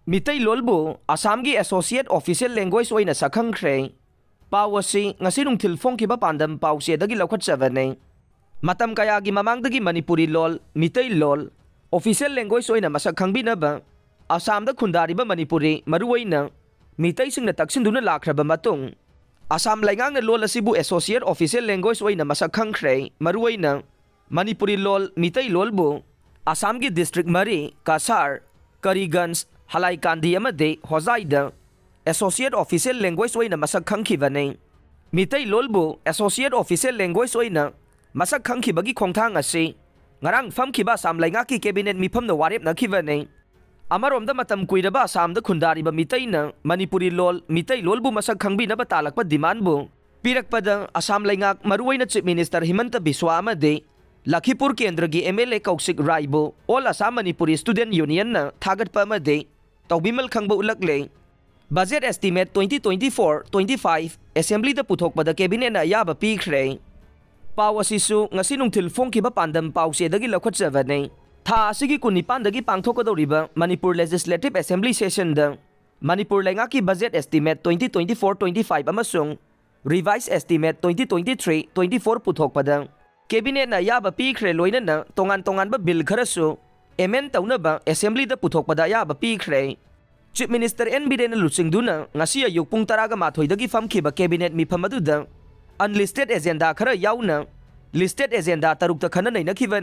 Mitai lolbu Assamgi Associate Official Language oina sakhangkhre paw asi ngasi nungthil phongkiba pandam pawse dagi lokhatchabane matam kayagi mamangdagi Manipuri lol Mitai lol Official Language oina masak khangbinaba Assamda khundariba Manipuri maruoina Mitai singna taksinduna lakhraba matung Assam laingangna lol asibu Associate Official Language oina masak khangkhre maruoina Manipuri lol Mitai lolbu Assamgi District Mari Kasar Kariganj Halai Kandi amade Hozaida Associate Official Language oina masak khangkhibane Mitai lolbu Associate Official Language oina masak khangkhibagi khongthang asi ngarang famkhiba Assam laingaki cabinet mifamna warep nakhibane amaromda matam kuiraba Assamda khundariba Mitaina Manipuri lol Mitai lolbu masak khangbinaba talakpa demand bu pirakpada Assam laingak maruoina Chief Minister Himanta Biswa amade Lakhipur Kendra gi MLA Kaushik Raibu All Assam Manipuri Student Union na thagatpa amade tawbimal khangba ulakle Budget Estimate 2024-25 Assembly da puthokpada cabinet na ayaba pikhre paw asisu ngasi nungthil phongkiba pandam pawse dagi lokhatchabane tha asigi kunipan dagi pangthokadoriba Manipur Legislative Assembly session da Manipur laingaki Budget Estimate 2024-25 amasung Revised Estimate 2023-24 puthokpada cabinet na ayaba pikhre loinana tongan ba bill kharasu amend taunaba Assembly da puthokpada ayaba pikhre Chief Minister N. Biren Lusingduna ngasi ayuk pung 12 dagi famkhiba cabinet mifam aduda unlisted agenda khara yauna listed agenda tarukta khana nainakhiba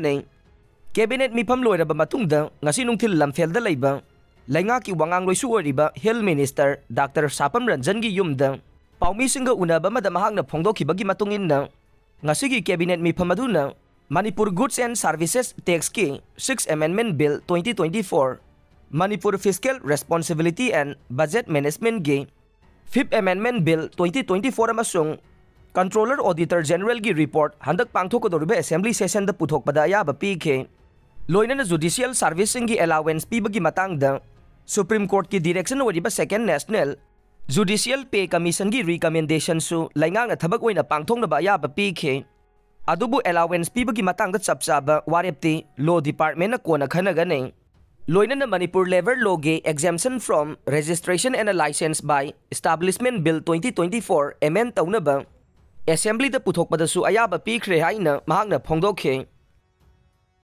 cabinet mifam loiraba matungda ngasi nungthil lamfelda leiba laingaki wangang loisu oriba Health Minister Dr. Sapam Ranjan gi yumda paumi singa unaba madamahangna phongdokhibagi matunginna ngasigi cabinet mifam aduna Manipur Goods and Services Tax ki 6th Amendment Bill 2024 Manipur Fiscal Responsibility and Budget Management gi 5th Amendment Bill 2024 amasung Controller Auditor General gi report handak pangthokadoriba Assembly session da puthokpada ayaba pikhe loinana Judicial Servicing gi allowance pibagi matangda Supreme Court ki direction oriba Second National Judicial Pay Commission gi recommendation su laingangna thabak oina pangthoknaba ayaba pikhe adubu allowance pibagi matangda chapchaba warepti Law Department na kona khanagane loinana Manipur Labor Law ge exemption from registration and a license by Establishment Bill 2024 amend taunaba Assembly da puthokpada su ayaba pikre haina mahakna phongdokhe